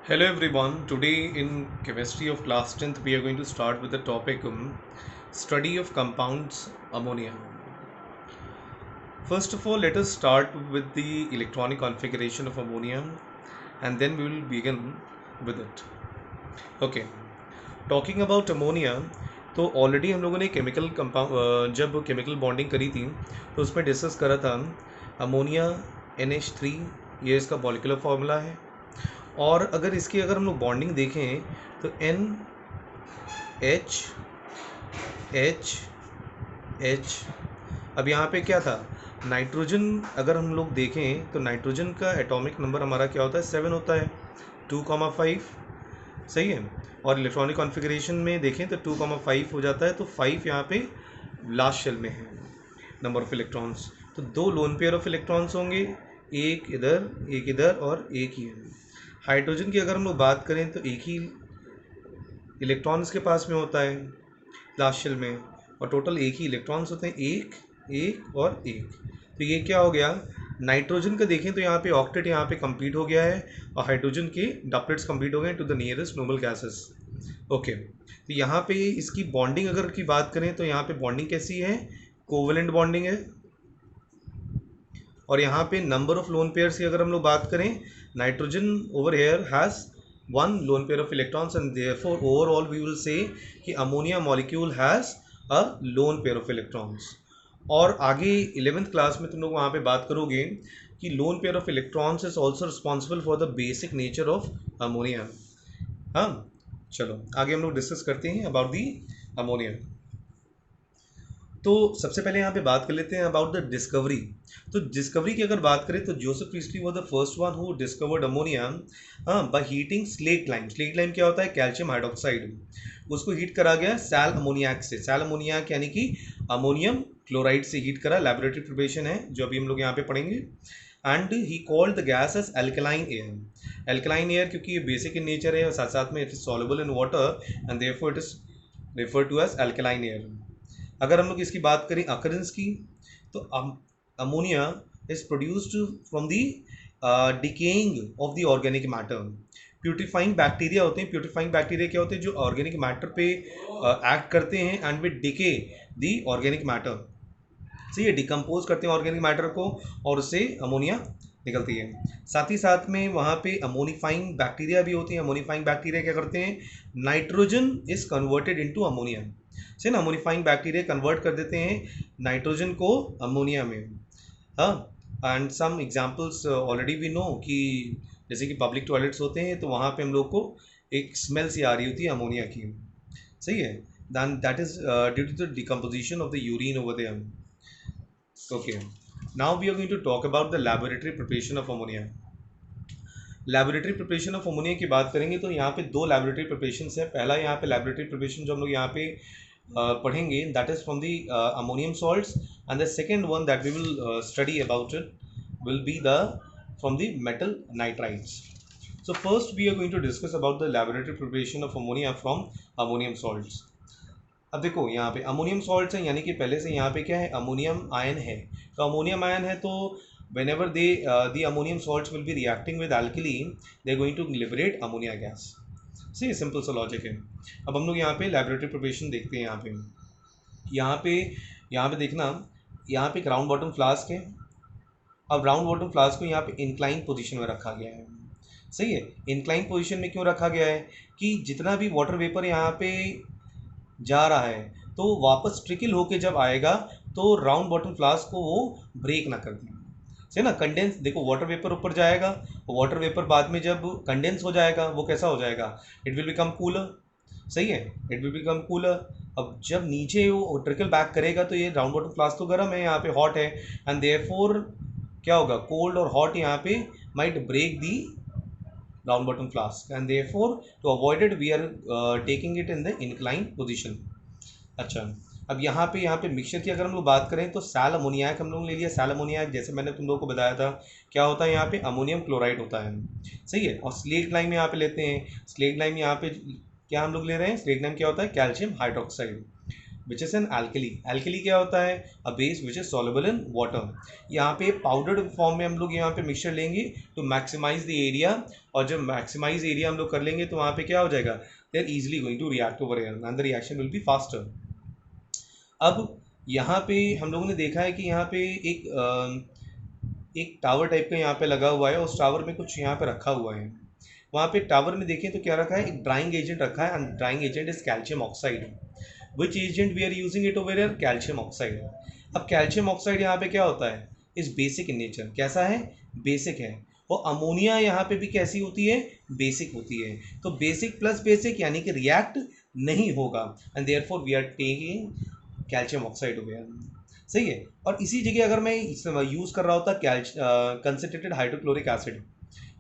Hello everyone. Today in chemistry of class 10th we are going to start with the topic study of compounds ammonia. First of all, let us start with the electronic configuration of ammonia and then we will begin with it. Okay. Talking about ammonia, तो already हम लोगों ने chemical compound जब chemical bonding करी थी तो उसमें discuss करा था अमोनिया NH3, ये इसका मॉलिक्यूलर फार्मूला है। और अगर हम लोग बॉन्डिंग देखें तो NH अब यहाँ पे क्या था, नाइट्रोजन अगर हम लोग देखें तो नाइट्रोजन का एटॉमिक नंबर हमारा क्या होता है, 7 होता है, 2,5, सही है। और इलेक्ट्रॉनिक कॉन्फ़िगरेशन में देखें तो 2,5 हो जाता है, तो 5 यहाँ पे लास्ट शेल में है नंबर ऑफ इलेक्ट्रॉन्स। तो दो लोन पेयर ऑफ इलेक्ट्रॉन्स होंगे, एक इधर और एक ही है। हाइड्रोजन की अगर हम लोग बात करें तो एक ही इलेक्ट्रॉन इसके पास में होता है लास्ट शेल में, और टोटल एक ही इलेक्ट्रॉन्स होते हैं, एक और एक। तो ये क्या हो गया, नाइट्रोजन का देखें तो यहाँ पे ऑक्टेट यहाँ पे कंप्लीट हो गया है और हाइड्रोजन के डबलेट्स कंप्लीट हो गए to the nearest noble gases. Okay, तो यहाँ पे इसकी बॉन्डिंग अगर की बात करें तो यहाँ पे बॉन्डिंग कैसी है, कोवेलेंट बॉन्डिंग है। और यहाँ पे नंबर ऑफ लोन पेयर्स की अगर हम लोग बात करें, nitrogen over here has one lone pair of electrons and therefore overall we will say कि ammonia molecule has a lone pair of electrons. और आगे 11th क्लास में तुम लोग वहाँ पे बात करोगे कि lone pair of electrons is also responsible for the basic nature of ammonia. हाँ, चलो आगे हम लोग डिस्कस करते हैं अबाउट दी अमोनिया। तो सबसे पहले यहाँ पे बात कर लेते हैं अबाउट द डिस्कवरी। तो डिस्कवरी की अगर बात करें तो Joseph Priestley was the first one who discovered ammonia by heating slaked lime. Slaked lime क्या होता है, कैल्शियम हाइड्रोक्साइड, उसको हीट करा गया सैल अमोनियाक से। सैल अमोनियाक यानी कि अमोनियम क्लोराइड से हीट करा, लैबोरेटरी प्रिपरेशन है जो अभी हम लोग यहाँ पे पढ़ेंगे। And he called the gas as alkaline air. Alkaline air क्योंकि ये बेसिक इन नेचर है और साथ साथ में it is soluble in water and therefore it is refer to as alkaline air. अगर हम लोग इसकी बात करें अकरेंस की, तो ammonia is produced from the decaying of the organic matter. Purifying bacteria होते हैं, प्यूरिफाइंग बैक्टीरिया क्या होते हैं, जो ऑर्गेनिक मैटर पे एक्ट करते हैं and with decay the organic matter, सही है, डिकम्पोज करते हैं ऑर्गेनिक मैटर को और उससे अमोनिया निकलती है। साथ ही साथ में वहाँ पे अमोनिफाइंग बैक्टीरिया भी होती हैं। अमोनिफाइंग बैक्टीरिया क्या करते हैं, nitrogen is converted into ammonia, से ना अमोनिफाइंग बैक्टीरिया कन्वर्ट कर देते हैं नाइट्रोजन को अमोनिया में। हाँ, and some examples already we know कि जैसे कि पब्लिक टॉयलेट्स होते हैं तो वहाँ पे हम लोग को एक स्मेल सी आ रही होती है अमोनिया की, सही है, then that is due to the decomposition of the urine over there. Okay, now we are going to talk about the laboratory preparation of ammonia. Laboratory preparation of ammonia की बात करेंगे तो यहाँ पे दो लेबोरेटरी प्रिपरेशन है। पहला यहाँ पे लेबोरेटरी प्रिपरेशन जो हम लोग यहाँ पे पढ़ेंगे that is from the ammonium salts, and the second one that we will study about it will be the from the metal nitrides. So first we are going to discuss about the laboratory preparation of ammonia from ammonium salts. अब देखो यहाँ पे ammonium salts हैं, यानी कि पहले से यहाँ पे क्या है, अमोनियम आयन है। तो अमोनियम आयन है तो whenever they the ammonium salts will be reacting with alkali, they are going to liberate ammonia gas। सही सिंपल सा लॉजिक है। अब हम लोग यहाँ पे लेबोरेटरी प्रिपरेशन देखते हैं। यहाँ पे देखना, यहाँ पे एक राउंड बॉटम फ्लास्क है। अब राउंड बॉटम फ्लास्क को यहाँ पे इंक्लाइन पोजीशन में रखा गया है, सही है। इंक्लाइन पोजीशन में क्यों रखा गया है कि जितना भी वाटर वेपर यहाँ पे जा रहा है तो वापस ट्रिकल होके जब आएगा तो राउंड बॉटम फ्लास्क को वो ब्रेक ना कर दे, है ना। कंडेंस, देखो वाटर वेपर ऊपर जाएगा, वाटर वेपर बाद में जब कंडेंस हो जाएगा वो कैसा हो जाएगा, इट विल बिकम कूलर, सही है, इट विल बिकम कूलर। अब जब नीचे वो ट्रिकल बैक करेगा तो ये राउंड बॉटम फ्लास्क तो गर्म है, यहाँ पे हॉट है, एंड देयरफॉर क्या होगा, कोल्ड और हॉट यहाँ पे might break the round bottom flask and therefore to avoid it we are taking it in the inclined position। अच्छा, अब यहाँ पे मिक्सचर की अगर हम लोग बात करें तो सैल अमोनियाक हम लोग ले लिया। सैल अमोनियाक जैसे मैंने तुम लोगों को बताया था क्या होता है, यहाँ पे अमोनियम क्लोराइड होता है, सही है। और स्लेट लाइम यहाँ पे लेते हैं, स्लेट लाइम यहाँ पे क्या हम लोग ले रहे हैं, स्लेट लाइम क्या होता है, calcium hydroxide. Which is an alkali. Alkali क्या होता है? A base which is soluble in water. यहाँ पे पाउडर्ड फॉर्म में हम लोग यहाँ पे मिक्सचर लेंगे टू मैक्सिमाइज द एरिया, और जब मैक्सिमाइज एरिया हम लोग कर लेंगे तो वहाँ पे क्या हो जाएगा? They are easily going to react over air and the reaction will be faster. अब यहाँ पे हम लोगों ने देखा है कि यहाँ पे एक टावर टाइप का यहाँ पे लगा हुआ है, उस टावर में कुछ यहाँ पे रखा हुआ है। वहाँ पे टावर में देखें तो क्या रखा है? एक ड्राइंग एजेंट रखा है, and drying agent is calcium oxide. Which agent we are using it over here? Calcium oxide. अब कैल्शियम ऑक्साइड यहाँ पे क्या होता है? Is basic in nature. कैसा है? बेसिक है। और अमोनिया यहाँ पे भी कैसी होती है? बेसिक होती है। तो बेसिक प्लस बेसिक यानी कि रिएक्ट नहीं होगा, and therefore we are taking calcium oxide हो गया। सही है। और इसी जगह अगर मैं यूज़ कर रहा होता concentrated hydrochloric acid,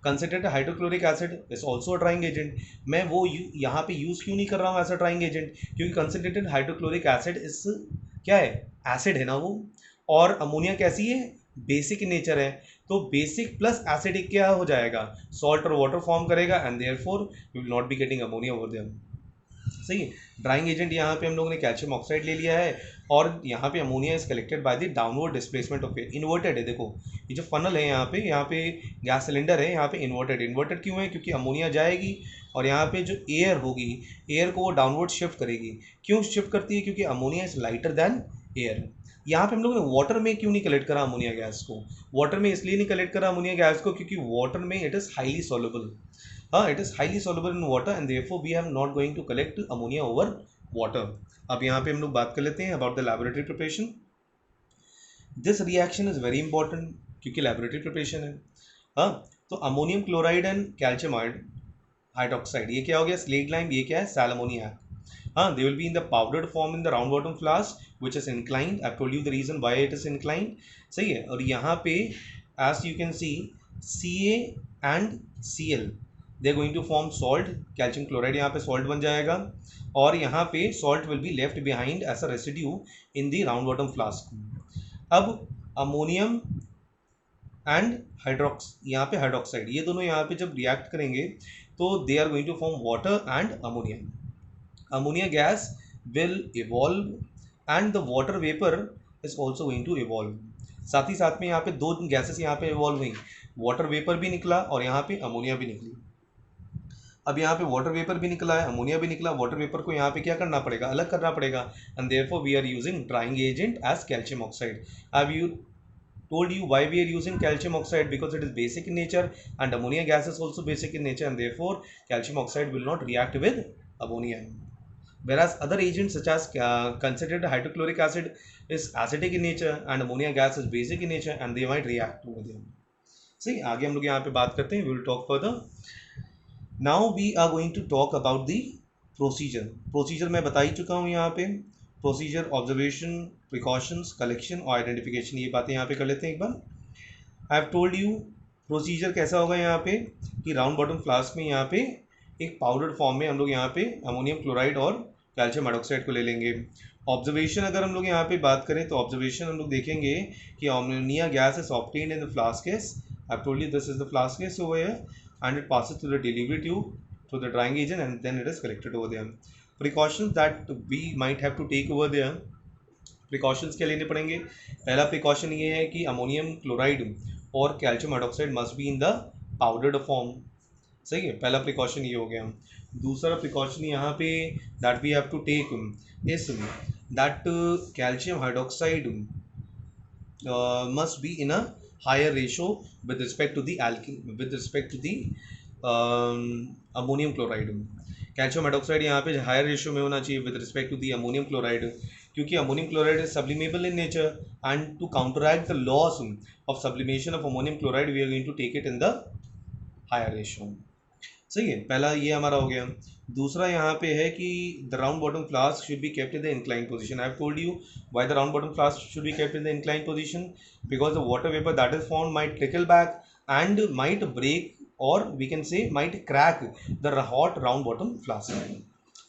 concentrated hydrochloric acid is also drying agent. मैं वो यहाँ पे यूज़ क्यों नहीं कर रहा हूँ ऐसा ड्राइंग एजेंट? क्योंकि कंसनट्रेटेड हाइड्रोक्लोरिक एसिड इस क्या है? एसिड है ना वो। और अमोनिया कैसी है? बेसिक इन नेचर है। तो बेसिक प्लस एसिडिक क्या हो जाएगा? सॉल्ट और वाटर फॉर्म करेगा, and therefore you will not be getting ammonia over there. सही है। ड्राइंग एजेंट यहाँ पे हम लोगों ने कैल्शियम ऑक्साइड ले लिया है, और यहाँ पे ammonia is collected by the downward displacement of air. Inverted है, देखो ये जो फनल है यहाँ पे गैस सिलेंडर है, यहाँ पे इन्वर्टेड। इन्वर्टेड क्यों है? क्योंकि अमोनिया जाएगी और यहाँ पे जो एयर होगी, एयर को वो डाउनवर्ड शिफ्ट करेगी। क्यों शिफ्ट करती है? क्योंकि ammonia is lighter then air. यहाँ पे हम लोगों ने वाटर में क्यों नहीं कलेक्ट करा अमोनिया गैस को? वाटर में इसलिए नहीं कलेक्ट करा अमोनिया गैस को क्योंकि वाटर में इट इज़ हाईली सॉल्युबल। हाँ, it is highly soluble in water and therefore we are not going to collect ammonia over water. अब यहाँ पे हम लोग बात कर लेते हैं about the laboratory preparation. This reaction is very important क्योंकि laboratory preparation है। हाँ, तो ammonium chloride and calcium hydroxide, ये क्या हो गया? Slaked lime. ये क्या है? Sal ammonia. हाँ, they will be in the powdered form in the round bottom flask which is inclined. I've told you the reason why it is inclined. सही है। और यहाँ पे as you can see Ca and Cl they are going to form salt. Calcium chloride यहाँ पे salt बन जाएगा, और यहाँ पे salt will be left behind as a residue in the round bottom flask. अब अमोनियम एंड हाइड्रोक्स, यहाँ पे हाइड्रोक्साइड, ये दोनों यहाँ पे जब रिएक्ट करेंगे तो they are going to form water and ammonia. Ammonia gas will evolve and the water vapour is also going to evolve. साथ ही साथ में यहाँ पे दो गैसेस यहाँ पे इवॉल्व हुई, वाटर वेपर भी निकला और यहाँ पे अमोनिया भी निकली। अब यहाँ पे वाटर वेपर भी निकला है, अमोनिया भी निकला। वाटर वेपर को यहाँ पे क्या करना पड़ेगा? अलग करना पड़ेगा, and therefore we are using drying agent as calcium oxide. अब you told you why we are using calcium oxide, because it is basic in nature and ammonia gas is also basic in nature, and therefore calcium oxide will not react with ammonia. Whereas other agents such as concentrated hydrochloric acid is acidic in nature and ammonia gas is basic in nature and they might react over them. सही, आगे हम लोग यहाँ पे बात करते हैं, we will talk further. Now we are going to talk about the procedure. Procedure मैं बता ही चुका हूँ यहाँ पे। प्रोसीजर, ऑब्जर्वेशन, प्रिकॉशंस, कलेक्शन और आइडेंटिफिकेशन, ये बातें यहाँ पे कर लेते हैं एक बार। I have told you procedure कैसा होगा यहाँ पे कि राउंड बॉटम फ्लास्क में यहाँ पे एक पाउडर फॉर्म में हम लोग यहाँ पे अमोनियम क्लोराइड और कैल्शियम हाइड्रोक्साइड को ले लेंगे। ऑब्जर्वेशन अगर हम लोग यहाँ पे बात करें तो ऑब्जर्वेशन हम लोग देखेंगे कि ammonia gas is obtained in the flask case. I have told you this is the flask case over here and it passes through the delivery tube through the drying agent and then it is collected over there. Precautions that we might have to take over there. Precautions क्या लेने पड़ेंगे? पहला precaution ये है कि ammonium chloride और calcium hydroxide must be in the powdered form. सही है, पहला प्रिकॉशन ये हो गया। दूसरा प्रिकॉशन यहाँ पे that we have to take is that calcium hydroxide must be in a higher ratio with respect to the ammonium chloride. Calcium hydroxide यहाँ पे हायर रेशियो में होना चाहिए with respect to the ammonium chloride, क्योंकि ammonium chloride is sublimable in nature and to counteract the loss of sublimation of ammonium chloride we are going to take it in the higher ratio. सही है, पहला ये हमारा हो गया। दूसरा यहाँ पे है कि the round bottom flask should be kept in the incline position. I have told you why the round bottom flask should be kept in the incline position, because the water vapour that is formed might trickle back and might break और we can say might crack the hot round bottom flask.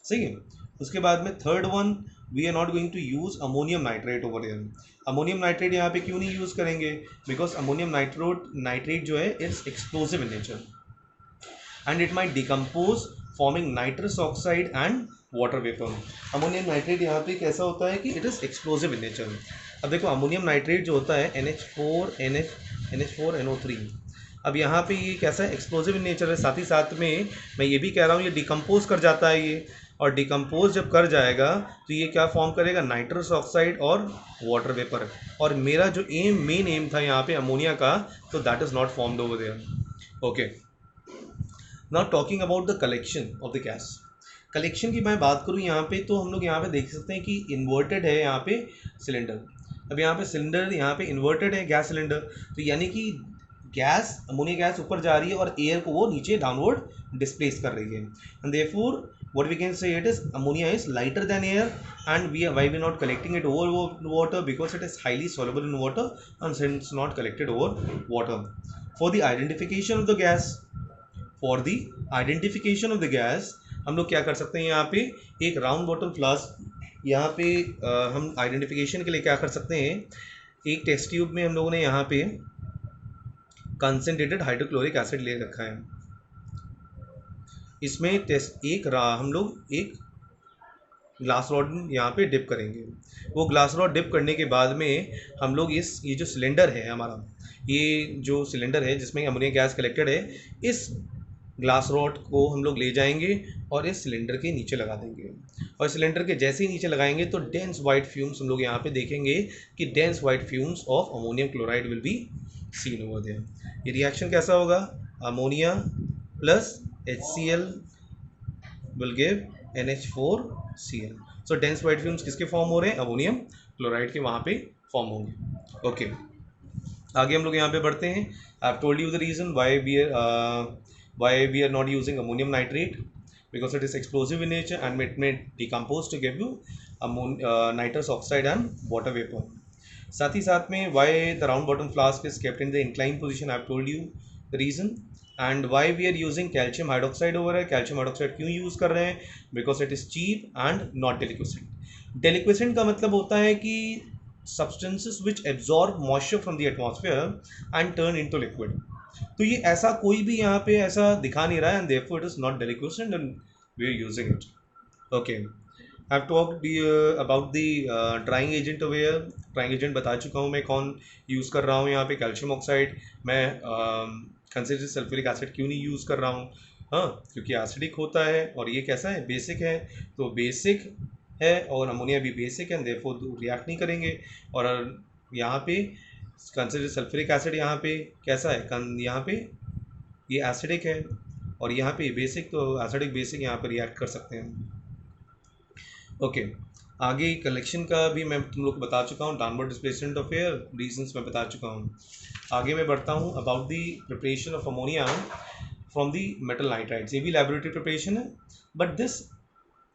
सही है। उसके बाद में third one, we are not going to use ammonium nitrate over here. Ammonium nitrate यहाँ पे क्यों नहीं यूज़ करेंगे? बिकॉज अमोनियम नाइट्रेट जो है it's explosive in nature and it might decompose forming nitrous oxide and water vapour. Ammonium nitrate यहाँ पे कैसा होता है कि it is explosive in nature. अब देखो अमोनियम नाइट्रेट जो होता है NH4NO3, अब यहाँ पे ये कैसा है, एक्सप्लोजिव इन नेचर है। साथ ही साथ में मैं ये भी कह रहा हूँ ये डिकम्पोज कर जाता है ये, और डिकम्पोज जब कर जाएगा तो ये क्या फॉर्म करेगा, नाइट्रस ऑक्साइड और वाटर वेपर। और मेरा जो मेन एम था यहाँ पे अमोनिया का, तो that is not formed over there. Okay, now talking about the collection of the gas. Collection की मैं बात करूँ यहाँ पे, तो हम लोग यहाँ पे देख सकते हैं कि इन्वर्टेड है यहाँ पे सिलेंडर। अब यहाँ पे सिलेंडर यहाँ पे इन्वर्टेड है गैस सिलेंडर, तो यानी कि गैस, अमोनिया गैस ऊपर जा रही है और एयर को वो नीचे डाउनवर्ड डिस्प्लेस कर रही है। And therefore what we can say it is ammonia is lighter than air, and why we are not collecting it over water, because it is highly soluble in water and since not collected over water. For the identification of the gas, हम लोग क्या कर सकते हैं, यहाँ पे एक round bottle flask, यहाँ पे हम आइडेंटिफिकेशन के लिए क्या कर सकते हैं, एक टेस्ट ट्यूब में हम लोगों ने यहाँ पे कंसनट्रेटेड हाइड्रोक्लोरिक एसिड ले रखा है। इसमें हम लोग एक ग्लास रॉड यहाँ पे डिप करेंगे। वो ग्लास रॉड डिप करने के बाद में हम लोग ये जो सिलेंडर है हमारा, ये जो सिलेंडर है जिसमें अमोनिया गैस कलेक्टेड है, इस ग्लास रॉड को हम लोग ले जाएंगे और इस सिलेंडर के नीचे लगा देंगे। और सिलेंडर के जैसे ही नीचे लगाएंगे तो डेंस वाइट फ्यूम्स हम लोग यहाँ पे देखेंगे कि dense white fumes of ammonium chloride will be seen over there. ये रिएक्शन कैसा होगा, ammonia plus HCl will give NH4Cl। So dense white fumes किसके फॉर्म हो रहे हैं, अमोनियम क्लोराइड के वहाँ पे फॉर्म होंगे। ओके, आगे हम लोग यहाँ पे बढ़ते हैं। आई have told you the reason why we are not using ammonium nitrate, because it is explosive in nature and it may decompose to give you nitrous oxide and water vapor. साथ ही साथ में why the round bottom flask is kept in the inclined position, I have told you the reason. And why we are using calcium hydroxide over here, calcium hydroxide क्यों use कर रहे हैं, because it is cheap and not deliquescent. Deliquescent का मतलब होता है कि substances which absorb moisture from the atmosphere and turn into liquid. तो ये ऐसा कोई भी यहाँ पे ऐसा दिखा नहीं रहा है, and therefore it is not deliquescent and we are using it. Okay, I have talked about the drying agent over here. Drying agent बता चुका हूँ मैं कौन यूज़ कर रहा हूँ यहाँ पे, कैल्शियम ऑक्साइड। मैं कंसिडर सल्फ्यूरिक एसिड क्यों नहीं यूज़ कर रहा हूँ, हाँ, क्योंकि एसिडिक होता है और ये कैसा है, बेसिक है। तो बेसिक है और अमोनिया भी बेसिक है, देयरफॉर रिएक्ट नहीं करेंगे। और यहाँ पे कंसिडर सल्फ्यूरिक एसिड यहाँ पे कैसा है, यहाँ पे ये एसिडिक है और यहाँ पे बेसिक, तो एसिडिक बेसिक यहाँ पे रिएक्ट कर सकते हैं। ओके, आगे कलेक्शन का भी मैं तुम लोग को बता चुका हूँ, downward displacement of air reasons मैं बता चुका हूँ। आगे मैं बढ़ता हूँ about the preparation of ammonia from the metal nitrides. ये भी लैबोरेटरी प्रिपरेशन है, but this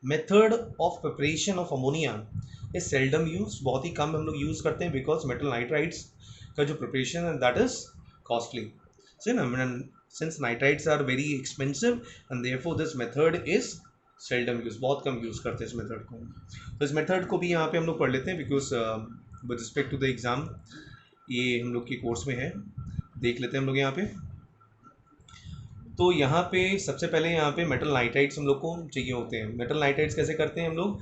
method of preparation of ammonia is seldom use, बहुत ही कम हम लोग यूज़ करते हैं, बिकॉज मेटल नाइट्राइड्स का जो प्रिपरेशन है that is costly. Since nitrides are very expensive and therefore this method is seldom use, बहुत कम यूज़ करते हैं इस मेथड को। तो इस मेथड को भी यहाँ पे हम लोग पढ़ लेते हैं, because with respect to the exam ये हम लोग के कोर्स में है, देख लेते हैं हम लोग यहाँ पे। तो यहाँ पे सबसे पहले यहाँ पे मेटल नाइट्राइड्स हम लोग को चाहिए होते हैं। मेटल नाइट्राइड्स कैसे करते हैं हम लोग,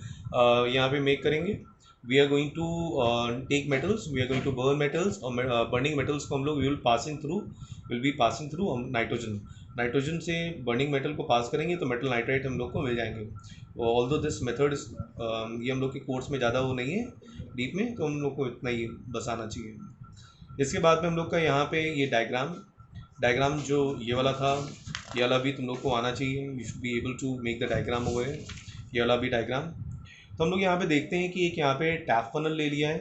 यहाँ पे मेक करेंगे। We are going to take metals, we are going to burn metals, और बर्निंग मेटल्स को हम लोग will be passing through nitrogen. Nitrogen से बर्निंग मेटल को पास करेंगे तो मेटल नाइट्राइड हम लोग को मिल जाएंगे। ऑल्दो दिस मेथड ये हम लोग के कोर्स में ज़्यादा वो नहीं है डीप में, तो हम लोग को इतना ही बस आना चाहिए। इसके बाद में हम लोग का यहाँ पे ये डायग्राम जो ये वाला था, ये वाला भी तुम लोग को आना चाहिए। You should be able to make the diagram हुए, ये वाला भी डायग्राम। तो हम लोग यहाँ पे देखते हैं कि एक यहाँ पे टैप फनल ले लिया है,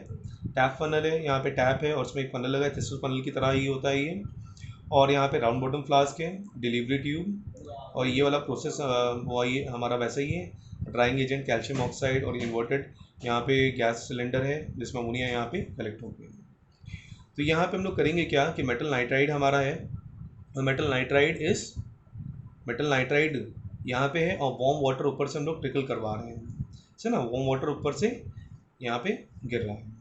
टैप फनल है, यहाँ पे टैप है और उसमें एक फनल लगा है, थिस्टल फनल की तरह ही होता है ये। और यहाँ पे राउंड बॉटम फ्लास्क है, डिलीवरी ट्यूब, और ये वाला प्रोसेस वो ये हमारा वैसा ही है, ड्राइंग एजेंट कैल्शियम ऑक्साइड, और इन्वर्टेड यहाँ पे गैस सिलेंडर है जिसमें अमोनिया यहाँ पे कलेक्ट होगी। तो यहाँ पे हम लोग करेंगे क्या कि मेटल नाइट्राइड हमारा है, और मेटल नाइट्राइड यहाँ पे है, और वार्म वाटर ऊपर से हम लोग ट्रिकल करवा रहे हैं, है ना। वार्म वाटर ऊपर से यहाँ पे गिर रहा है,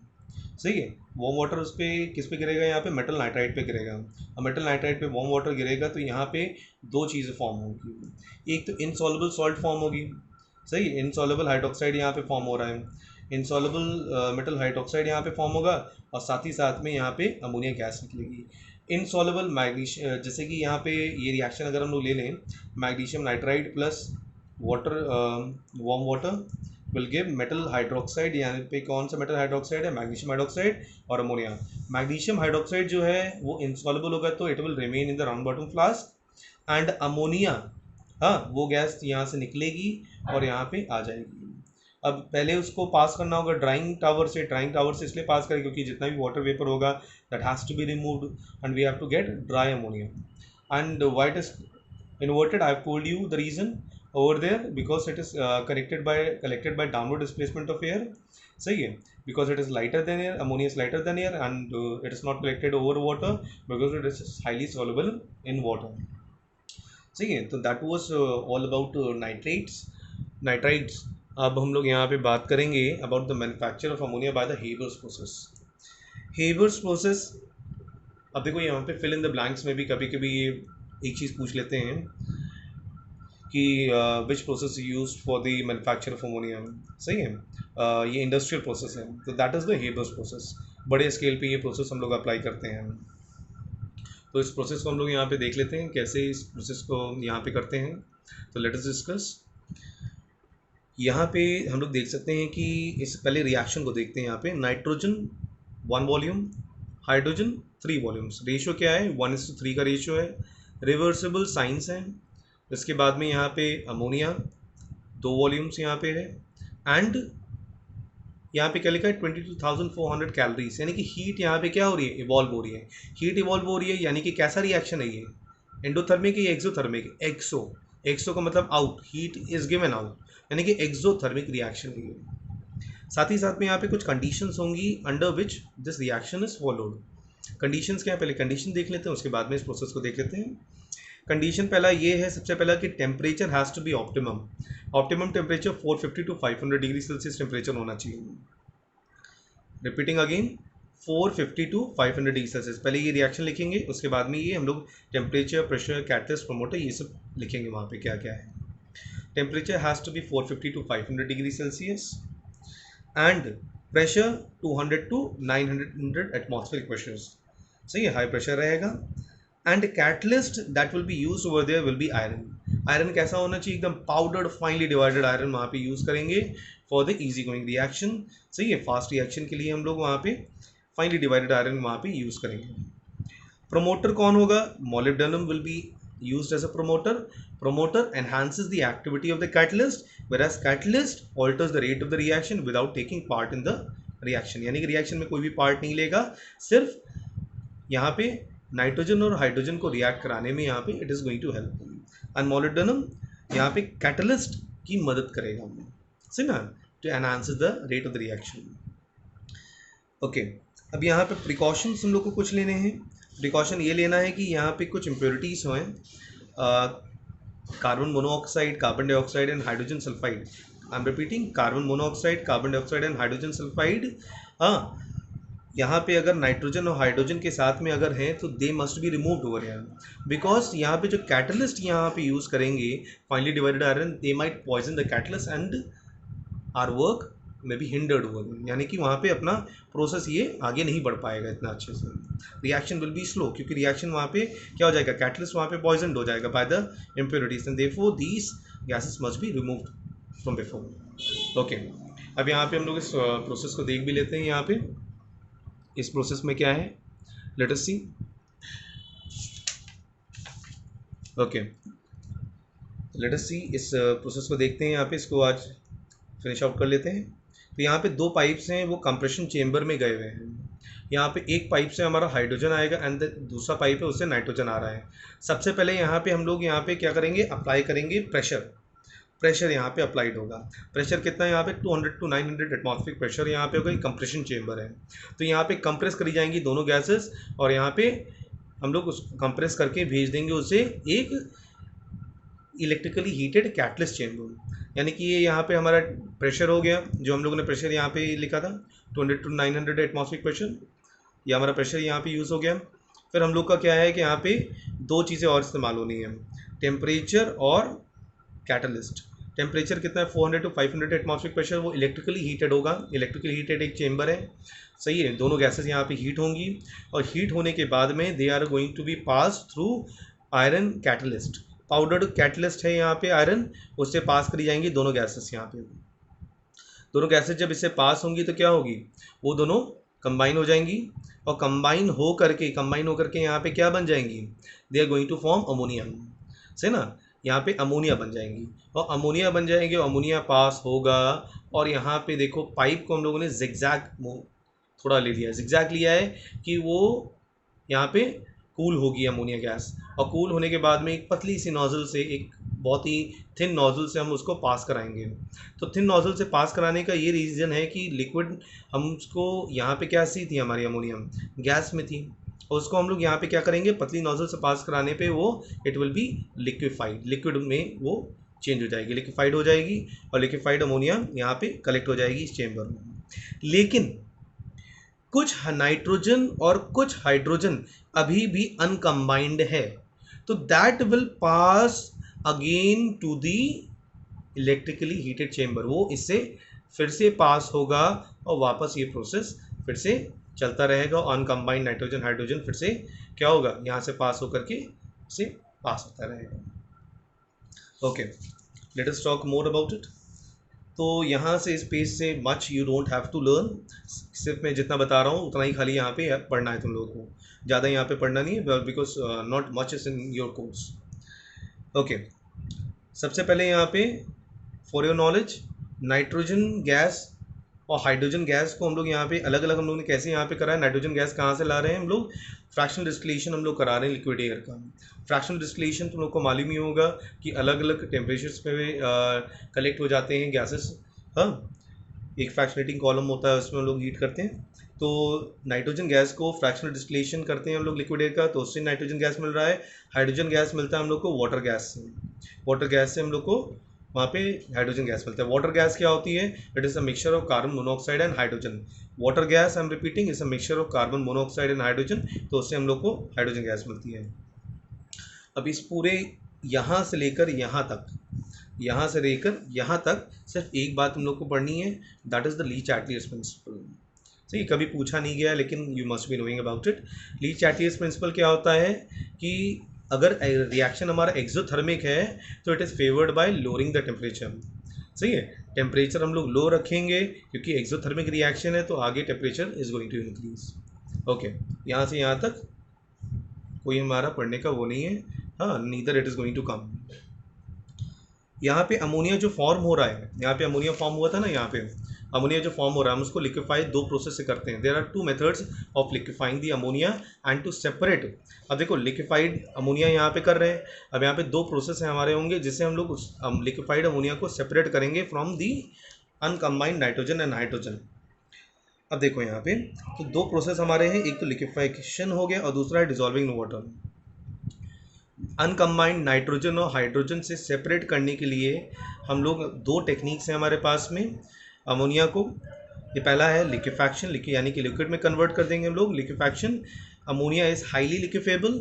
सही है। वार्म वाटर उस पर किस पे गिरेगा, यहाँ पे मेटल नाइट्राइड पे गिरेगा। और मेटल नाइट्राइड पे वार्म वाटर गिरेगा तो यहाँ पे दो चीज़ें फॉर्म होगी, एक तो इनसॉल्युबल सॉल्ट फॉर्म होगी, सही, इनसॉल्युबल हाइड्रोक्साइड यहाँ पे फॉर्म हो रहा है, इनसॉल्युबल मेटल हाइड्रोक्साइड यहाँ पे फॉर्म होगा और साथ ही साथ में यहाँ पे अमोनिया गैस निकलेगी। इनसॉल्युबल मैग्नीशियम, जैसे कि यहाँ पे ये रिएक्शन अगर हम लोग ले लें, magnesium nitride plus water, warm water will give metal hydroxide. यहाँ पे कौन सा मेटल हाइड्रोक्साइड है? मैग्नीशियम हाइड्रोक्साइड और अमोनिया। मैग्नीशियम हाइड्रोक्साइड जो है वो इनसॉल्युबल होगा तो it will remain in the round bottom flask, and ammonia, हाँ, वो गैस यहाँ से निकलेगी और यहाँ पे आ जाएगी। अब पहले उसको पास करना होगा ड्राइंग टावर से। ड्राइंग टावर से इसलिए पास करें क्योंकि जितना भी वाटर वेपर होगा that has to be removed and we have to get dry ammonia. And why it is inverted, I have told you the reason over there, because it is collected by downward displacement of air. सही है, because it is lighter than air, ammonia is lighter than air, and it is not collected over water because it is highly soluble in water. सही है, तो that was all about nitrites. अब हम लोग यहाँ पे बात करेंगे about the manufacture of ammonia by the Haber's process. Haber's process, अब देखो यहाँ पे fill in the blanks में भी कभी कभी ये एक चीज़ पूछ लेते हैं कि which process use for the manufacture of ammonia. सही है, ये इंडस्ट्रियल प्रोसेस है, तो that is the Haber's process. बड़े स्केल पे ये प्रोसेस हम लोग अप्लाई करते हैं। तो इस प्रोसेस को हम लोग यहाँ पे देख लेते हैं कैसे इस प्रोसेस को यहाँ पे करते हैं। तो लेट अस डिस्कस। यहाँ पे हम लोग देख सकते हैं कि इस पहले रिएक्शन को देखते हैं। यहाँ पे nitrogen 1 volume, hydrogen 3 volumes. Ratio क्या है? 1:3 का रेशियो है। रिवर्सिबल साइंस है। इसके बाद में यहाँ पे अमोनिया 2 वॉल्यूम्स यहाँ पे है, एंड यहाँ पे क्या लिखा है? 22,400 कैलोरीज, यानी कि हीट यहाँ पे क्या हो रही है? इवॉल्व हो रही है। हीट इवॉल्व हो रही है यानी कि कैसा रिएक्शन है ये? एंडोथर्मिक या एक्सोथर्मिक? एक्सो का मतलब out, heat is given out, यानी कि एक्सोथर्मिक रिएक्शन है ये। साथ ही साथ में यहाँ पे कुछ कंडीशंस होंगी under which this reaction is followed. Conditions क्या है? पहले कंडीशन देख लेते हैं, उसके बाद में इस प्रोसेस को देख लेते हैं। कंडीशन पहला ये है, सबसे पहला कि temperature has to be optimum temperature 450 to 500 degree Celsius temperature होना चाहिए। Repeating again, 450 to 500 degree Celsius. पहले ये रिएक्शन लिखेंगे, उसके बाद में ये हम लोग टेम्परेचर, प्रेशर, कैटलिस्ट, प्रमोटर, ये सब लिखेंगे वहाँ पे क्या क्या है। Temperature has to be 450 to 500 degree Celsius, and pressure 200 to 900 atmospheric pressure. सही है, हाई प्रेशर रहेगा। And catalyst that will be use over there will be iron. Iron कैसा होना चाहिए? एकदम पाउडर्ड, फाइनली डिवाइडेड आयरन वहाँ पे यूज़ करेंगे for the easy going reaction. सही है, फास्ट रिएक्शन के लिए हम लोग वहाँ पे फाइनली डिवाइडेड आयरन वहाँ पे यूज़ करेंगे। प्रमोटर कौन होगा? Molybdenum will be used as a promoter. Promoter enhances the activity of the catalyst, whereas catalyst alters the rate of the reaction without taking part in the reaction. यानी कि reaction में कोई भी part नहीं लेगा, सिर्फ यहाँ पे नाइट्रोजन और हाइड्रोजन को रिएक्ट कराने में यहाँ पे it is going to help. And molybdenum यहाँ पे कैटलिस्ट की मदद करेगा हमें, सही ना, to enhance the rate of the reaction. Okay, अब यहाँ पे प्रिकॉशंस हम लोग को कुछ लेने हैं। प्रिकॉशन ये लेना है कि यहाँ पे कुछ इम्प्योरिटीज़ हैं, carbon monoxide, carbon dioxide and hydrogen sulphide. I am repeating, carbon monoxide, carbon dioxide and hydrogen sulphide. हाँ, यहाँ पे अगर नाइट्रोजन और हाइड्रोजन के साथ में अगर हैं तो they must be removed over here, because यहाँ पे जो कैटलिस्ट यहाँ पे यूज़ करेंगे finely divided iron, they might poison the catalyst and आर वर्क में भी हिंडर्ड हुआ, यानी कि वहाँ पे अपना प्रोसेस ये आगे नहीं बढ़ पाएगा इतना अच्छे से। रिएक्शन विल बी स्लो, क्योंकि रिएक्शन वहाँ पे क्या हो जाएगा? कैटलिस्ट वहाँ पे पॉइजनड हो जाएगा by the impurities, and therefore these gases must be removed from before. Okay, अब यहाँ पे हम लोग इस प्रोसेस को देख भी लेते हैं। यहाँ पे इस प्रोसेस में क्या है, लेट अस सी। ओके, लेट अस सी, इस प्रोसेस को देखते हैं। यहाँ पे इसको आज फिनिश आउट कर लेते हैं। तो यहाँ पे 2 पाइप्स हैं, वो कंप्रेशन चेम्बर में गए हुए हैं। यहाँ पे एक पाइप से हमारा हाइड्रोजन आएगा एंड दूसरा पाइप है उससे नाइट्रोजन आ रहा है। सबसे पहले यहाँ पे हम लोग यहाँ पे क्या करेंगे? अप्लाई करेंगे प्रेशर यहाँ पे अप्लाइड होगा। प्रेशर कितना है यहाँ पे? 200 to 900 एटमॉस्फेरिक प्रेशर यहाँ पे होगा। कंप्रेशन चेम्बर है, तो यहाँ पे कंप्रेस करी जाएंगी दोनों गैसेस, और यहाँ पे हम लोग उसको कंप्रेस करके भेज देंगे उसे एक इलेक्ट्रिकली हीटेड कैटलिस्ट चेम्बर। यानी कि ये यहाँ पे हमारा प्रेशर हो गया, जो हम लोगों ने प्रेशर यहाँ पे लिखा था 200 to 900 एटमॉस्फेरिक प्रेशर, ये हमारा प्रेशर यहाँ पे यूज़ हो गया। फिर हम लोग का क्या है कि यहाँ पे 2 चीज़ें और इस्तेमाल होनी है, टेम्परेचर और कैटलिस्ट। टेम्परेचर कितना है 400 to 500 एटमॉस्फेरिक प्रेशर, वो इलेक्ट्रिकली हीटेड होगा। इलेक्ट्रिकली हीटेड एक चेंबर है, सही है। दोनों गैसेस यहाँ पे हीट होंगी और हीट होने के बाद में they are going to be pass through iron catalyst. Powdered catalyst है यहाँ पे आयरन, उससे पास करी जाएंगी दोनों गैसेस। यहाँ पे दोनों गैसेस जब इससे पास होंगी तो क्या होगी, वो दोनों कंबाइन हो जाएंगी और कंबाइन हो करके यहाँ पे क्या बन जाएंगी, they are going to form ammonia, सही ना। यहाँ पे अमोनिया बन जाएंगी और अमोनिया बन जाएंगे और अमोनिया पास होगा। और यहाँ पे देखो पाइप को हम लोगों ने जिगजैग थोड़ा ले लिया है, जिगजैग लिया है कि वो यहाँ पे कूल होगी अमोनिया गैस, और कूल होने के बाद में एक पतली सी नोज़ल से, एक बहुत ही थिन नोज़ल से हम उसको पास कराएंगे। तो थिन नोज़ल से पास कराने का ये रीज़न है कि लिक्विड हम उसको यहाँ पे क्या सी थी, हमारी अमोनियम गैस में थी, और उसको हम लोग यहाँ पे क्या करेंगे, पतली नोज़ल से पास कराने पे वो it will B liquefied, liquid में वो चेंज हो जाएगी, लिक्विफाइड हो जाएगी और लिक्विफाइड अमोनिया यहाँ पे कलेक्ट हो जाएगी इस चेम्बर में। लेकिन कुछ नाइट्रोजन और कुछ हाइड्रोजन अभी भी अनकम्बाइंड है, तो that will pass again to the electrically heated chamber. वो इससे फिर से पास होगा और वापस ये प्रोसेस फिर से चलता रहेगा। अनकम्बाइंड नाइट्रोजन हाइड्रोजन फिर से क्या होगा, यहाँ से पास होकर के इसे पास होता रहेगा। Okay, let us talk more about it. तो यहाँ से इस पेज से much you don't have to learn, सिर्फ मैं जितना बता रहा हूँ उतना ही खाली यहाँ पे पढ़ना है तुम लोगों को, ज़्यादा यहाँ पे पढ़ना नहीं है, because not much is in your course. Okay, सबसे पहले यहाँ पे for your knowledge, nitrogen gas और हाइड्रोजन गैस को हम लोग यहाँ पे अलग अलग हम लोग ने कैसे यहाँ पे करा है। नाइट्रोजन गैस कहाँ से ला रहे हैं हम लोग, फ्रैक्शनल डिस्टिलेशन हम लोग करा रहे हैं लिक्विड एयर का। फ्रैक्शनल डिस्टिलेशन तुम लोग को मालूम ही होगा कि अलग अलग टेम्परेचर्स पे कलेक्ट हो जाते हैं गैसेस। हाँ, एक फ्रैक्शनेटिंग कॉलम होता है, उसमें हम लोग हीट करते हैं। तो नाइट्रोजन गैस को फ्रैक्शनल डिस्टिलेशन करते हैं हम लोग लिक्विड एयर का, तो उससे नाइट्रोजन गैस मिल रहा है। हाइड्रोजन गैस मिलता है हम लोग को वाटर गैस से, वाटर गैस से हम लोग को वहाँ पे हाइड्रोजन गैस मिलता है। वाटर गैस क्या होती है, it is a mixture of carbon monoxide and hydrogen. Water gas I am repeating is a mixture of carbon monoxide and hydrogen, तो उससे हम लोग को हाइड्रोजन गैस मिलती है। अब इस पूरे यहाँ से लेकर यहाँ तक, यहाँ से लेकर यहाँ तक सिर्फ एक बात हम लोग को पढ़नी है, that is the Le Chatelier principle. सही, कभी पूछा नहीं गया लेकिन you must be knowing about it. Le Chatelier principle क्या होता है कि अगर रिएक्शन हमारा एक्सोथर्मिक है तो it is favoured bye lowering the temperature. सही है, टेम्परेचर हम लोग लो रखेंगे क्योंकि एक्सोथर्मिक रिएक्शन है, तो आगे temperature is going to increase. Okay, यहाँ से यहाँ तक कोई हमारा पढ़ने का वो नहीं है। हाँ, neither it is going to come. यहाँ पे अमोनिया जो फॉर्म हो रहा है, यहाँ पे अमोनिया फॉर्म हुआ था ना, यहाँ पे अमोनिया जो फॉर्म हो रहा है हम उसको लिक्विफाई दो प्रोसेस से करते हैं। There are two methods of liquefying the ammonia and to separate. अब देखो लिक्विफाइड अमोनिया यहाँ पे कर रहे हैं, अब यहाँ पे दो प्रोसेस हैं हमारे होंगे जिससे हम लोग उस लिक्विफाइड अमोनिया को सेपरेट करेंगे from the uncombined nitrogen and hydrogen. अब देखो यहाँ पे तो दो प्रोसेस हमारे हैं, एक तो लिक्विफिकेशन हो गया और दूसरा है डिजॉल्विंग वाटर। अनकम्बाइंड नाइट्रोजन और हाइड्रोजन से सेपरेट करने के लिए हम लोग दो टेक्निक्स हैं हमारे पास में अमोनिया को। ये पहला है लिक्विफैक्शन, यानी कि लिक्विड में कन्वर्ट कर देंगे हम लोग, liquefaction. Ammonia is highly liquefiable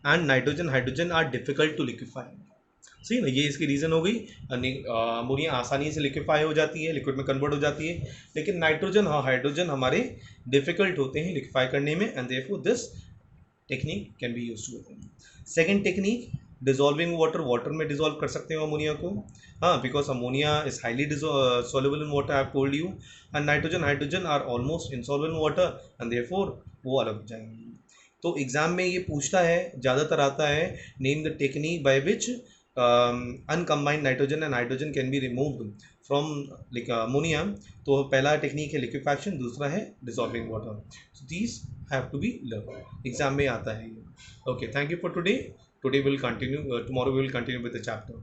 and nitrogen hydrogen are difficult to liquefy. सही ना, ये इसकी रीज़न हो गई। अमोनिया आसानी से लिक्विफाई हो जाती है, लिक्विड में कन्वर्ट हो जाती है, लेकिन नाइट्रोजन और हाइड्रोजन हमारे डिफ़िकल्ट होते हैं लिक्विफाई करने में, and therefore this technique can be used with them. Second technique, dissolving water, water में डिजॉल्व कर सकते हो अमोनिया को। हाँ, because ammonia is highly soluble in water, I have told you, and nitrogen hydrogen are almost insoluble in water and therefore वो अलग हो जाएंगे। तो एग्जाम में ये पूछता है, ज़्यादातर आता है, name the technique by which uncombined nitrogen and hydrogen can be removed from ammonia. तो पहला टेक्निक है लिक्विफैक्शन, दूसरा है dissolving water. So these have to be learn, exam में आता है ये। Okay, thank you for today. Today we'll continue, tomorrow we will continue with the chapter.